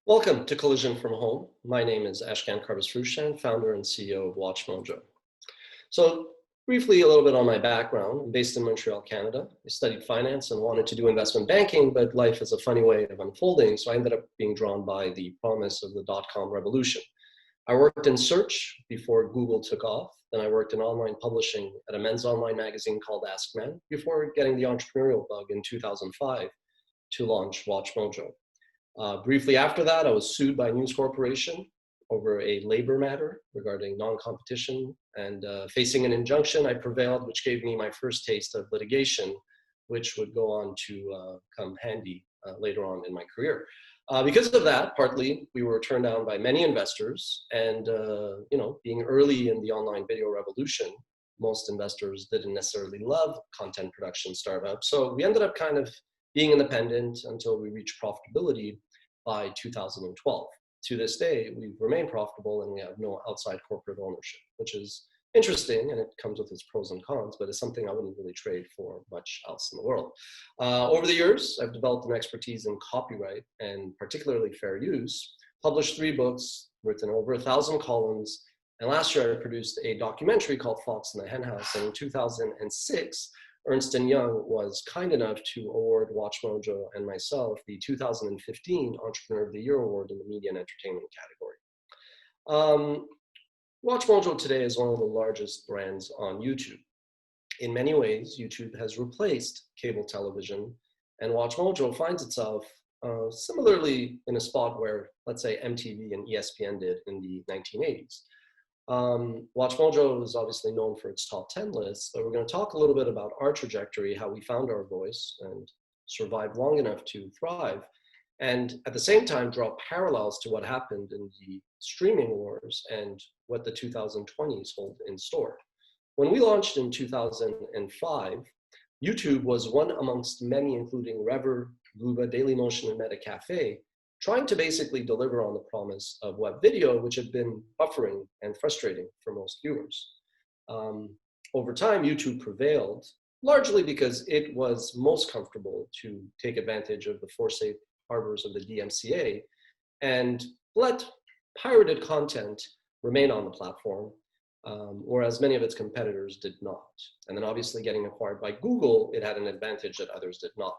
Welcome to Collision from Home. My name is Ashkan Karbas-Frushan, founder and CEO of WatchMojo. So briefly, a little bit on my background. I'm based in Montreal, Canada. I studied finance and wanted to do investment banking, but life is a funny way of unfolding, so I ended up being drawn by the promise of the dot-com revolution. I worked in search before Google took off. Then I worked in online publishing at a men's online magazine called Ask Men before getting the entrepreneurial bug in 2005 to launch WatchMojo. Briefly after that, I was sued by News Corporation over a labor matter regarding non-competition, and facing an injunction, I prevailed, which gave me my first taste of litigation, which would go on to come handy later on in my career. Because of that, partly, we were turned down by many investors, and being early in the online video revolution, most investors didn't necessarily love content production startups. So we ended up kind of being independent until we reached profitability by 2012. To this day, we've remained profitable and we have no outside corporate ownership, which is interesting, and it comes with its pros and cons, but it's something I wouldn't really trade for much else in the world. Over the years, I've developed an expertise in copyright and particularly fair use, published 3 books, written over 1,000 columns, and last year I produced a documentary called Fox in the Henhouse, and in 2006, Ernst & Young was kind enough to award WatchMojo and myself the 2015 Entrepreneur of the Year Award in the Media and Entertainment category. WatchMojo today is one of the largest brands on YouTube. In many ways, YouTube has replaced cable television, and WatchMojo finds itself similarly in a spot where, let's say, MTV and ESPN did in the 1980s. WatchMojo is obviously known for its top 10 lists, but we're going to talk a little bit about our trajectory, how we found our voice and survived long enough to thrive, and at the same time draw parallels to what happened in the streaming wars and what the 2020s hold in store. When we launched in 2005, YouTube was one amongst many, including Rever, Gooba, Dailymotion, and MetaCafe, trying to basically deliver on the promise of web video, which had been buffering and frustrating for most viewers. Over time, YouTube prevailed, largely because it was most comfortable to take advantage of the safe harbors of the DMCA and let pirated content remain on the platform, whereas many of its competitors did not. And then obviously getting acquired by Google, it had an advantage that others did not.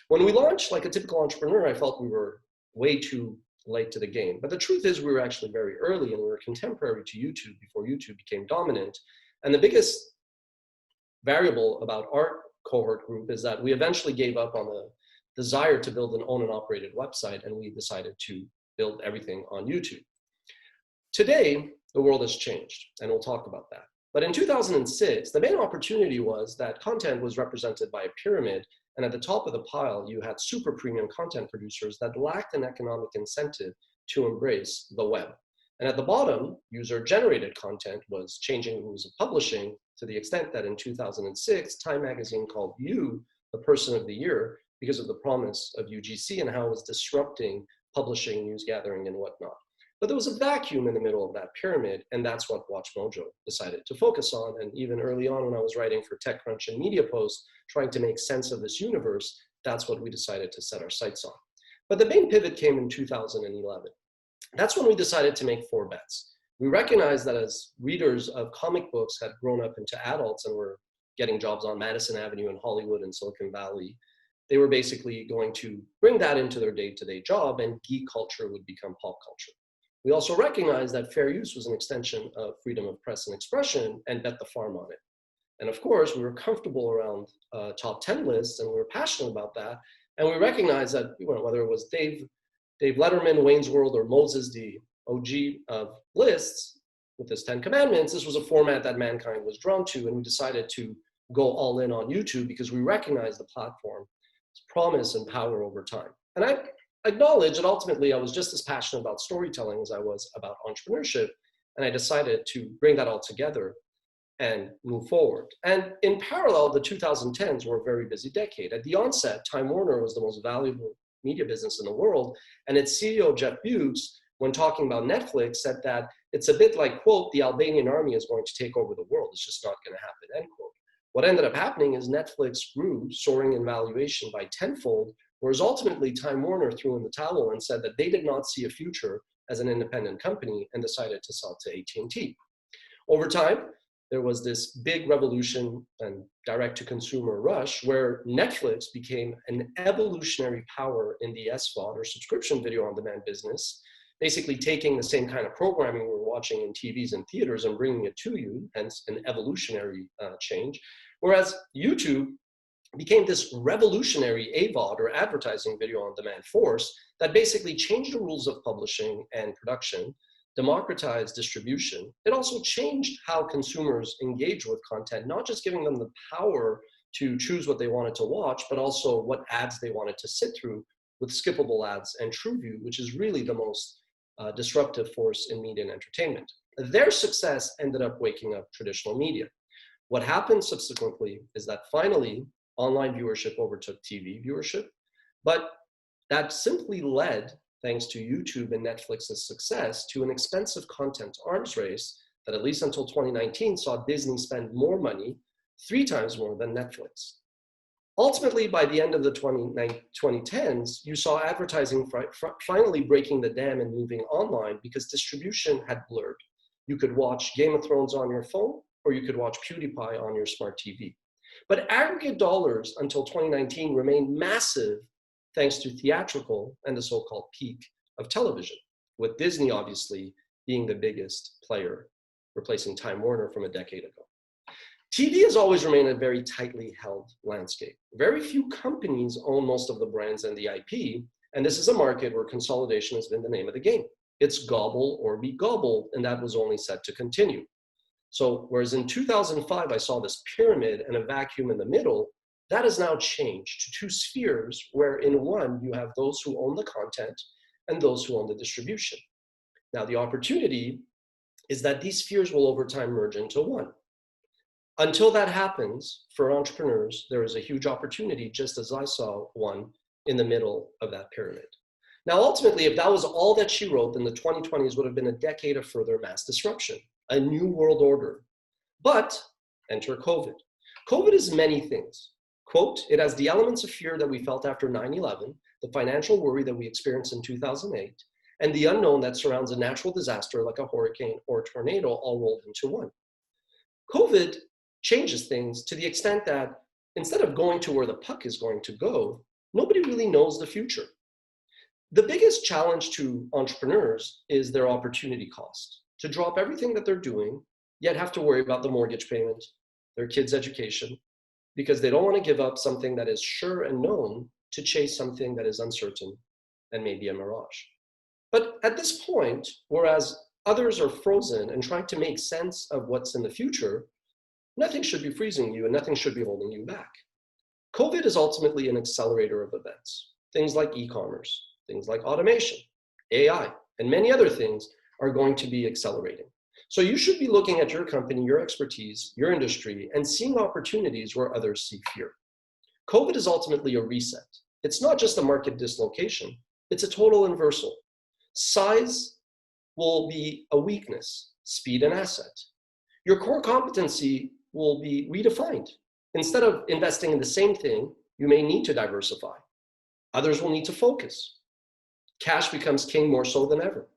When we launched, like a typical entrepreneur, I felt we were way too late to the game. But the truth is we were actually very early, and we were contemporary to YouTube before YouTube became dominant. And the biggest variable about our cohort group is that we eventually gave up on the desire to build an owned and operated website, and we decided to build everything on YouTube. Today, the world has changed, and we'll talk about that. But in 2006, the main opportunity was that content was represented by a pyramid, and at the top of the pile, you had super premium content producers that lacked an economic incentive to embrace the web. And at the bottom, user-generated content was changing the rules of publishing to the extent that in 2006, Time magazine called you the person of the year because of the promise of UGC and how it was disrupting publishing, news gathering, and whatnot. But there was a vacuum in the middle of that pyramid, and that's what WatchMojo decided to focus on. And even early on when I was writing for TechCrunch and Media Post, trying to make sense of this universe, that's what we decided to set our sights on. But the main pivot came in 2011. That's when we decided to make 4 bets. We recognized that as readers of comic books had grown up into adults and were getting jobs on Madison Avenue in Hollywood and Silicon Valley, they were basically going to bring that into their day-to-day job, and geek culture would become pop culture. We also recognized that fair use was an extension of freedom of press and expression, and bet the farm on it. And of course, we were comfortable around top 10 lists, and we were passionate about that. And we recognized that whether it was Dave Letterman, Wayne's World, or Moses, the OG of lists, with his 10 Commandments, this was a format that mankind was drawn to, and we decided to go all in on YouTube because we recognized the platform's promise and power over time. And I acknowledge that ultimately I was just as passionate about storytelling as I was about entrepreneurship, and I decided to bring that all together and move forward. And in parallel, the 2010s were a very busy decade. At the onset, Time Warner was the most valuable media business in the world, and its CEO, Jeff Bezos, when talking about Netflix, said that it's a bit like, quote, the Albanian army is going to take over the world. It's just not going to happen, end quote. What ended up happening is Netflix grew, soaring in valuation by tenfold, whereas ultimately Time Warner threw in the towel and said that they did not see a future as an independent company and decided to sell to AT&T. Over time, there was this big revolution and direct-to-consumer rush where Netflix became an evolutionary power in the SVOD, or subscription video on demand business, basically taking the same kind of programming we're watching in TVs and theaters and bringing it to you, hence an evolutionary change. Whereas YouTube became this revolutionary AVOD, or advertising video on demand force, that basically changed the rules of publishing and production, democratized distribution. It also changed how consumers engage with content, not just giving them the power to choose what they wanted to watch, but also what ads they wanted to sit through with skippable ads and TrueView, which is really the most disruptive force in media and entertainment. Their success ended up waking up traditional media. What happened subsequently is that finally online viewership overtook TV viewership, but that simply led, thanks to YouTube and Netflix's success, to an expensive content arms race that, at least until 2019, saw Disney spend more money, 3 times more than Netflix. Ultimately, by the end of the 2010s, you saw advertising finally breaking the dam and moving online because distribution had blurred. You could watch Game of Thrones on your phone, or you could watch PewDiePie on your smart TV. But aggregate dollars until 2019 remained massive thanks to theatrical and the so-called peak of television, with Disney obviously being the biggest player, replacing Time Warner from a decade ago. TV has always remained a very tightly held landscape. Very few companies own most of the brands and the IP, and this is a market where consolidation has been the name of the game. It's gobble or be gobbled, and that was only set to continue. So whereas in 2005, I saw this pyramid and a vacuum in the middle, that has now changed to 2 spheres, where in one you have those who own the content and those who own the distribution. Now the opportunity is that these spheres will over time merge into one. Until that happens, for entrepreneurs, there is a huge opportunity, just as I saw one in the middle of that pyramid. Now ultimately, if that was all that she wrote, then the 2020s would have been a decade of further mass disruption, a new world order. But enter COVID. COVID is many things. Quote, it has the elements of fear that we felt after 9/11, the financial worry that we experienced in 2008, and the unknown that surrounds a natural disaster like a hurricane or a tornado all rolled into one. COVID changes things to the extent that instead of going to where the puck is going to go, nobody really knows the future. The biggest challenge to entrepreneurs is their opportunity cost, to drop everything that they're doing, yet have to worry about the mortgage payment, their kids' education, because they don't want to give up something that is sure and known to chase something that is uncertain and maybe a mirage. But at this point, whereas others are frozen and trying to make sense of what's in the future, nothing should be freezing you and nothing should be holding you back. COVID is ultimately an accelerator of events. Things like e-commerce, things like automation, AI, and many other things are going to be accelerating. So you should be looking at your company, your expertise, your industry, and seeing opportunities where others see fear. COVID is ultimately a reset. It's not just a market dislocation, it's a total inversal. Size will be a weakness, speed an asset. Your core competency will be redefined. Instead of investing in the same thing, you may need to diversify. Others will need to focus. Cash becomes king more so than ever.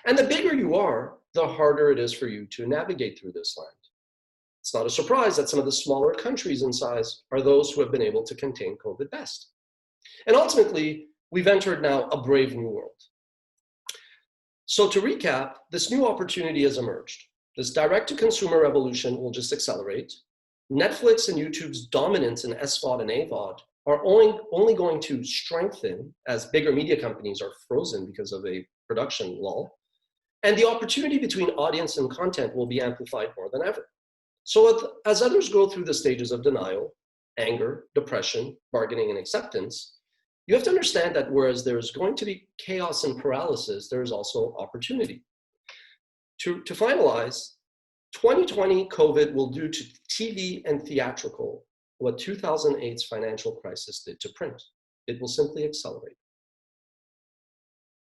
And the bigger you are, the harder it is for you to navigate through this land. It's not a surprise that some of the smaller countries in size are those who have been able to contain COVID best. And ultimately, we've entered now a brave new world. So to recap, this new opportunity has emerged. This direct-to-consumer revolution will just accelerate. Netflix and YouTube's dominance in SVOD and AVOD are only going to strengthen as bigger media companies are frozen because of a production lull. And the opportunity between audience and content will be amplified more than ever. So as others go through the stages of denial, anger, depression, bargaining, and acceptance, you have to understand that whereas there's going to be chaos and paralysis, there's also opportunity. To finalize, 2020 COVID will do to TV and theatrical what 2008's financial crisis did to print. It will simply accelerate.